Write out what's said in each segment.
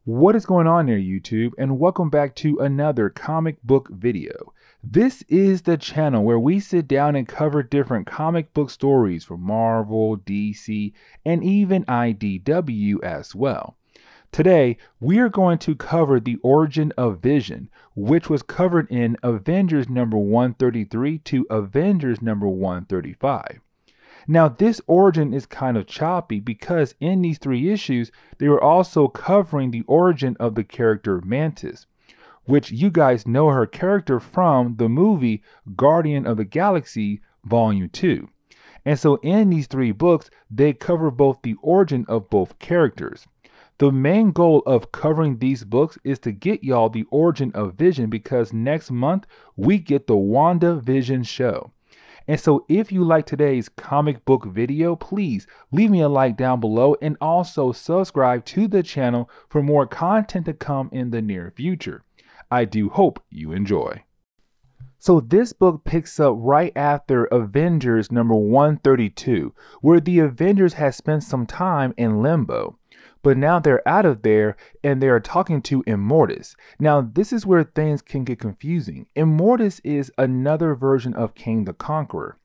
What is going on there, YouTube? And welcome back to another comic book video. This is the channel where we sit down and cover different comic book stories from Marvel, DC, and even IDW as well. Today, we are going to cover the origin of Vision, which was covered in Avengers number 133 to Avengers number 135. Now, this origin is kind of choppy because in these three issues, they were also covering the origin of the character Mantis, which you guys know her character from the movie Guardian of the Galaxy Volume 2. And so in these three books, they cover both the origin of both characters. The main goal of covering these books is to get y'all the origin of Vision because next month we get the WandaVision show. And so if you like today's comic book video, please leave me a like down below and also subscribe to the channel for more content to come in the near future. I do hope you enjoy. So this book picks up right after Avengers number 132, where the Avengers has spent some time in limbo. But now they're out of there and they are talking to Immortus. Now this is where things can get confusing. Immortus is another version of King the Conqueror.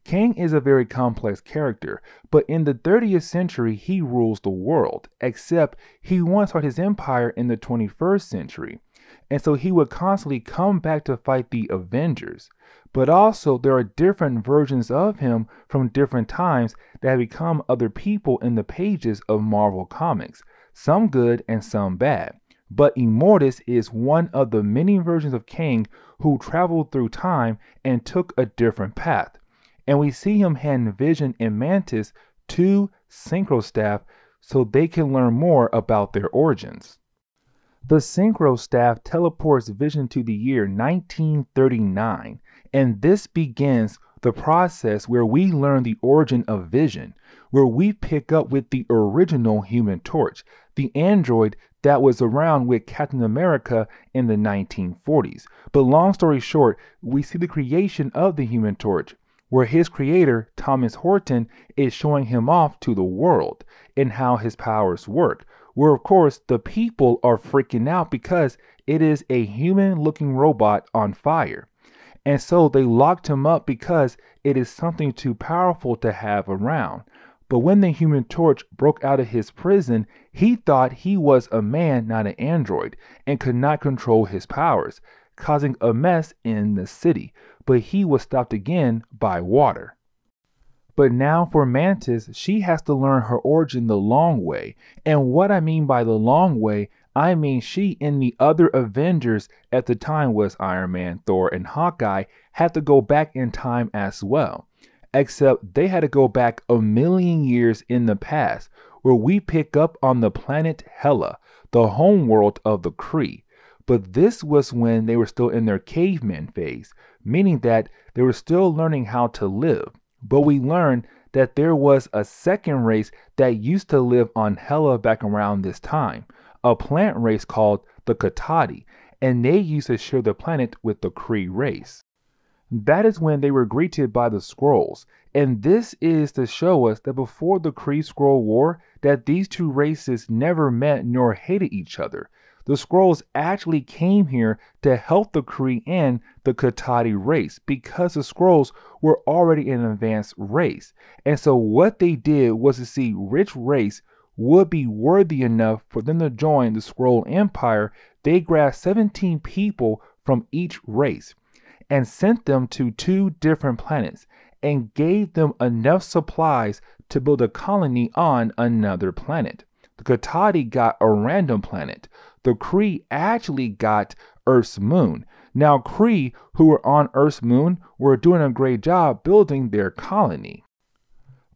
King is a very complex character, but in the 30th century he rules the world, except he once started his empire in the 21st century. And so he would constantly come back to fight the Avengers. But also there are different versions of him from different times that have become other people in the pages of Marvel Comics, some good and some bad. But Immortus is one of the many versions of King who traveled through time and took a different path. And we see him hand Vision and Mantis to Synchro Staff so they can learn more about their origins. The Synchro Staff teleports Vision to the year 1939, and this begins the process where we learn the origin of Vision, where we pick up with the original Human Torch, the android that was around with Captain America in the 1940s. But long story short, we see the creation of the Human Torch, where his creator, Thomas Horton, is showing him off to the world and how his powers work, where of course the people are freaking out because it is a human-looking robot on fire. And so they locked him up because it is something too powerful to have around. But when the Human Torch broke out of his prison, he thought he was a man, not an android, and could not control his powers, causing a mess in the city. But he was stopped again by water. But now for Mantis, she has to learn her origin the long way. And what I mean by the long way, I mean she and the other Avengers at the time was Iron Man, Thor, and Hawkeye had to go back in time as well. Except they had to go back 1,000,000 years in the past, where we pick up on the planet Hela, the homeworld of the Kree. But this was when they were still in their caveman phase, meaning that they were still learning how to live. But we learned that there was a second race that used to live on Hela back around this time, a plant race called the Katati, and they used to share the planet with the Kree race. That is when they were greeted by the Skrulls, and this is to show us that before the Kree-Skrull War, that these two races never met nor hated each other. The Skrulls actually came here to help the Kree and the Katati race because the Skrulls were already an advanced race. And so what they did was to see which race would be worthy enough for them to join the Skrull Empire. They grabbed 17 people from each race and sent them to 2 different planets and gave them enough supplies to build a colony on another planet. The Katati got a random planet. The Kree actually got Earth's moon. Now Kree who were on Earth's moon were doing a great job building their colony.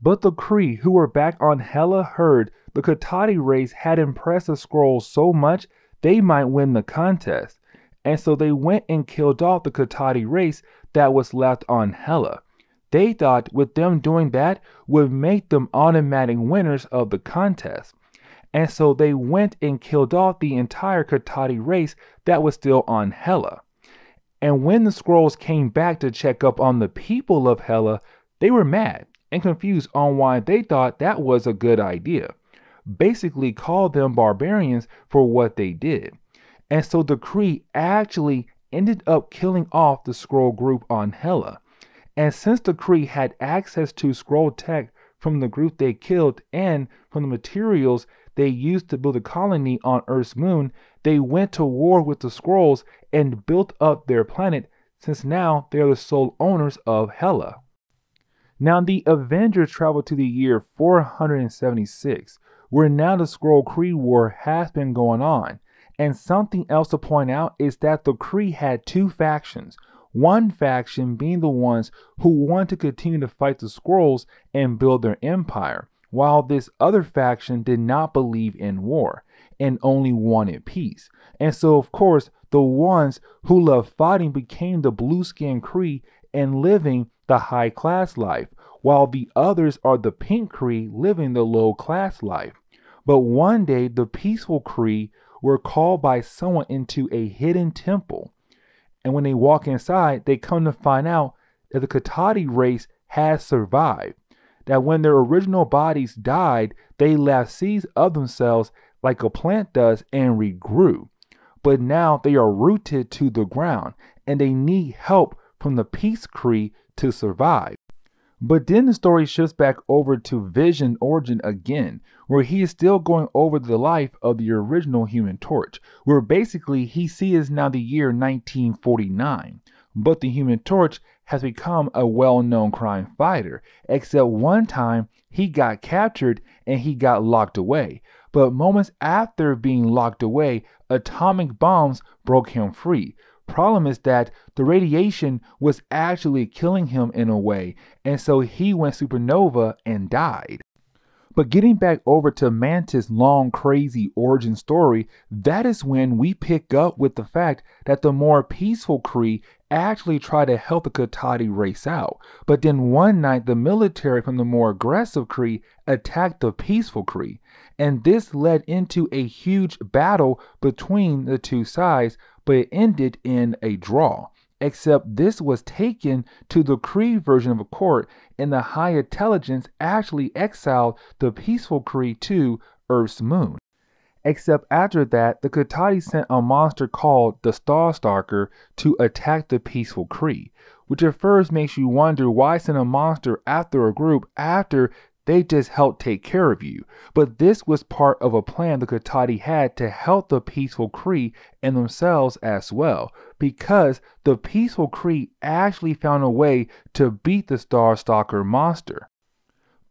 But the Kree who were back on Hela heard the Katati race had impressed the Skrulls so much they might win the contest. And so they went and killed off the Katati race that was left on Hela. They thought with them doing that would make them automatic winners of the contest. And so they went and killed off the entire Katati race that was still on Hela. And when the Skrulls came back to check up on the people of Hela, they were mad and confused on why they thought that was a good idea. basically called them barbarians for what they did. And so the Kree actually ended up killing off the Skrull group on Hela. And since the Kree had access to Skrull tech from the group they killed and from the materials they used to build a colony on Earth's moon, they went to war with the Skrulls and built up their planet, since now they are the sole owners of Hela. Now the Avengers traveled to the year 476, where now the Skrull-Kree war has been going on. And something else to point out is that the Kree had two factions. One faction being the ones who wanted to continue to fight the Skrulls and build their empire, while this other faction did not believe in war and only wanted peace. And so of course the ones who loved fighting became the blue-skinned Kree and living the high-class life, while the others are the pink Kree living the low-class life. But one day the peaceful Kree were called by someone into a hidden temple. And when they walk inside, they come to find out that the Katati race has survived. That when their original bodies died, they left seeds of themselves like a plant does and regrew. But now they are rooted to the ground and they need help from the Peace Kree to survive. But then the story shifts back over to Vision Origin again, where he is still going over the life of the original Human Torch, where basically he sees now the year 1949. But the Human Torch has become a well-known crime fighter, except one time he got captured and he got locked away. But moments after being locked away, atomic bombs broke him free. Problem is that the radiation was actually killing him in a way, and so he went supernova and died. But getting back over to Mantis' long crazy origin story, that is when we pick up with the fact that the more peaceful Kree actually try to help the Katati race out. But then one night the military from the more aggressive Kree attacked the peaceful Kree. And this led into a huge battle between the two sides, but it ended in a draw. Except this was taken to the Kree version of a court, and the High Intelligence actually exiled the peaceful Kree to Earth's moon. Except after that, the Katati sent a monster called the Starstalker to attack the peaceful Kree, which at first makes you wonder why send a monster after a group after they just helped take care of you. But this was part of a plan the Katati had to help the peaceful Kree and themselves as well, because the peaceful Kree actually found a way to beat the Starstalker monster.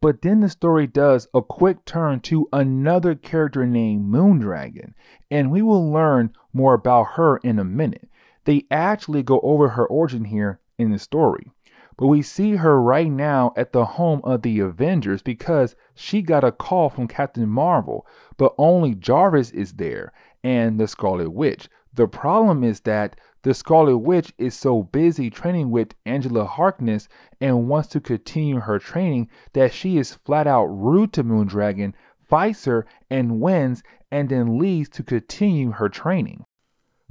But then the story does a quick turn to another character named Moondragon, and we will learn more about her in a minute. They actually go over her origin here in the story. But we see her right now at the home of the Avengers because she got a call from Captain Marvel, but only Jarvis is there and the Scarlet Witch. The problem is that the Scarlet Witch is so busy training with Angela Harkness and wants to continue her training that she is flat out rude to Moondragon, fights her and wins, and then leaves to continue her training.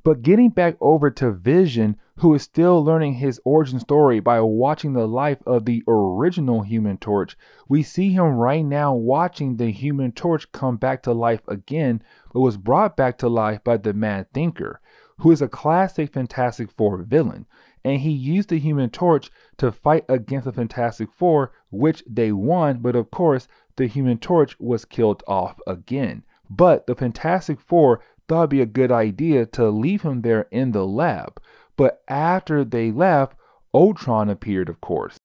But getting back over to Vision, who is still learning his origin story by watching the life of the original Human Torch, we see him right now watching the Human Torch come back to life again, but was brought back to life by the Mad Thinker, who is a classic Fantastic Four villain. And he used the Human Torch to fight against the Fantastic Four, which they won, but of course the Human Torch was killed off again. But the Fantastic Four thought it'd be a good idea to leave him there in the lab. But after they left, Ultron appeared, of course.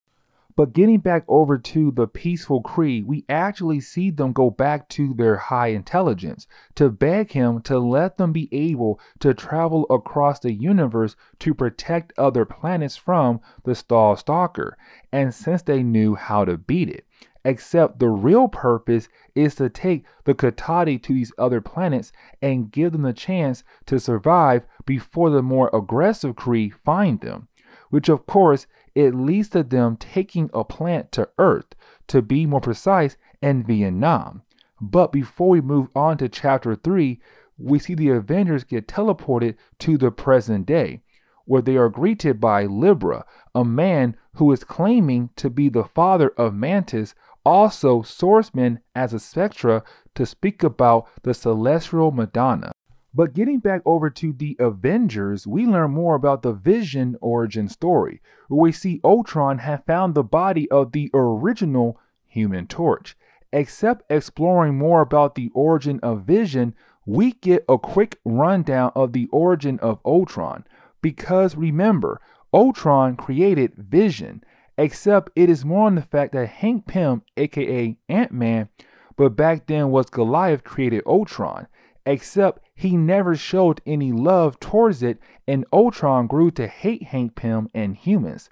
But getting back over to the peaceful Kree, we actually see them go back to their High Intelligence to beg him to let them be able to travel across the universe to protect other planets from the Starstalker, and since they knew how to beat it. Except the real purpose is to take the Katati to these other planets and give them the chance to survive before the more aggressive Kree find them. Which of course, it leads to them taking a plant to Earth, to be more precise, in Vietnam. But before we move on to Chapter 3, we see the Avengers get teleported to the present day, where they are greeted by Libra, a man who is claiming to be the father of Mantis, also swordsman as a spectra to speak about the celestial Madonna. But getting back over to the Avengers, we learn more about the Vision origin story, where we see Ultron have found the body of the original Human Torch. Except exploring more about the origin of Vision, we get a quick rundown of the origin of Ultron. Because remember, Ultron created Vision, except it is more on the fact that Hank Pym, aka Ant-Man, but back then was Goliath, created Ultron. Except he never showed any love towards it, and Ultron grew to hate Hank Pym and humans.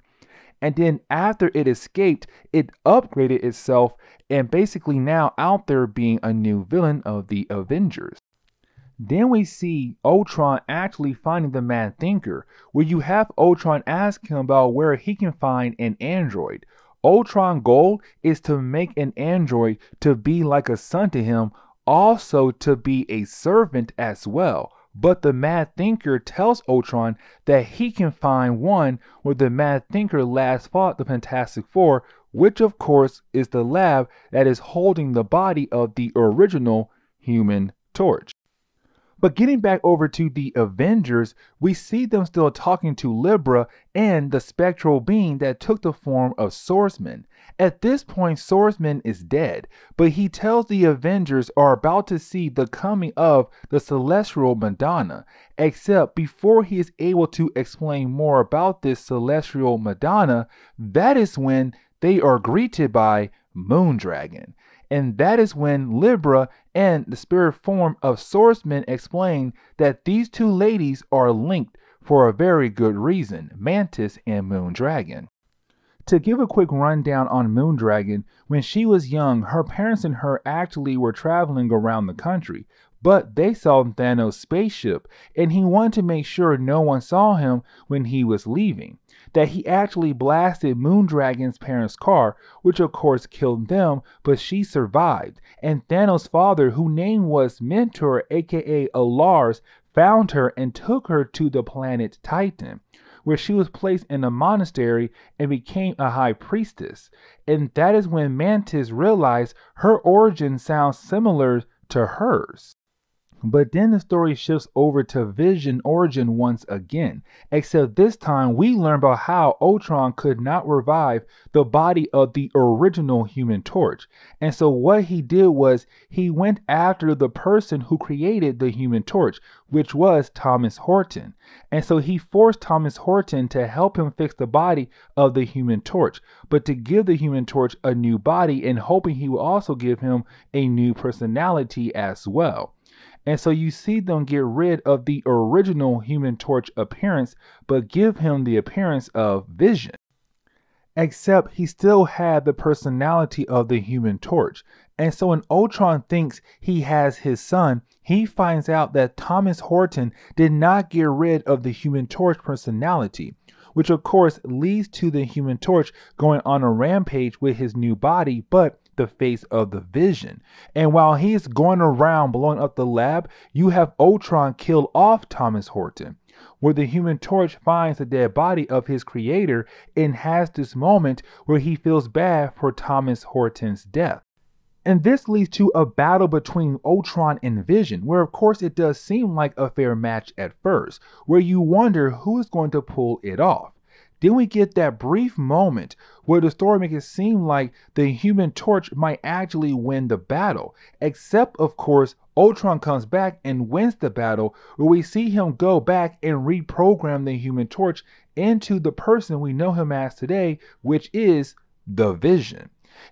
And then after it escaped, it upgraded itself and basically now out there being a new villain of the Avengers. Then we see Ultron actually finding the Mad Thinker, where you have Ultron ask him about where he can find an android. Ultron's goal is to make an android to be like a son to him, also to be a servant as well. But the Mad Thinker tells Ultron that he can find one where the Mad Thinker last fought the Fantastic Four, which of course is the lab that is holding the body of the original Human Torch. But getting back over to the Avengers, we see them still talking to Libra and the spectral being that took the form of Swordsman. At this point, Swordsman is dead, but he tells the Avengers are about to see the coming of the celestial Madonna, except before he is able to explain more about this celestial Madonna, that is when they are greeted by Moondragon. And that is when Libra and the spirit form of Swordsman explain that these two ladies are linked for a very good reason, Mantis and Moondragon. To give a quick rundown on Moondragon, when she was young, her parents and her actually were traveling around the country, but they saw Thanos' spaceship, and he wanted to make sure no one saw him when he was leaving. That he actually blasted Moondragon's parents' car, which of course killed them, but she survived. And Thanos' father, whose name was Mentor, aka Alars, found her and took her to the planet Titan, where she was placed in a monastery and became a high priestess. And that is when Mantis realized her origin sounds similar to hers. But then the story shifts over to Vision origin once again, except this time we learn about how Ultron could not revive the body of the original Human Torch. And so what he did was he went after the person who created the Human Torch, which was Thomas Horton. And so he forced Thomas Horton to help him fix the body of the Human Torch, but to give the Human Torch a new body, and hoping he will also give him a new personality as well. And so you see them get rid of the original Human Torch appearance, but give him the appearance of Vision. Except he still had the personality of the Human Torch. And so when Ultron thinks he has his son, he finds out that Thomas Horton did not get rid of the Human Torch personality, which of course leads to the Human Torch going on a rampage with his new body, but the face of the Vision. And while he's going around blowing up the lab, you have Ultron kill off Thomas Horton, where the Human Torch finds the dead body of his creator and has this moment where he feels bad for Thomas Horton's death. And this leads to a battle between Ultron and Vision, where of course it does seem like a fair match at first, where you wonder who is going to pull it off. Then we get that brief moment where the story makes it seem like the Human Torch might actually win the battle. Except, of course, Ultron comes back and wins the battle, where we see him go back and reprogram the Human Torch into the person we know him as today, which is the Vision.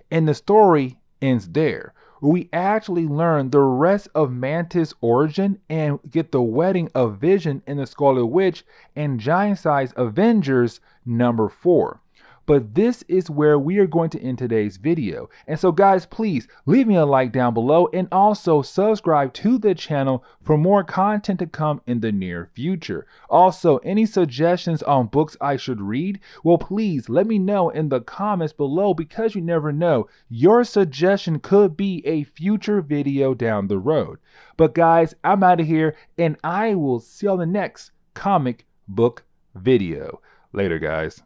And the story ends there. We actually learn the rest of Mantis' origin and get the wedding of Vision and the Scarlet Witch and Giant Size Avengers number 4. But this is where we are going to end today's video. And so guys, please leave me a like down below and also subscribe to the channel for more content to come in the near future. Also, any suggestions on books I should read? Well, please let me know in the comments below, because you never know, your suggestion could be a future video down the road. But guys, I'm out of here and I will see you on the next comic book video. Later, guys.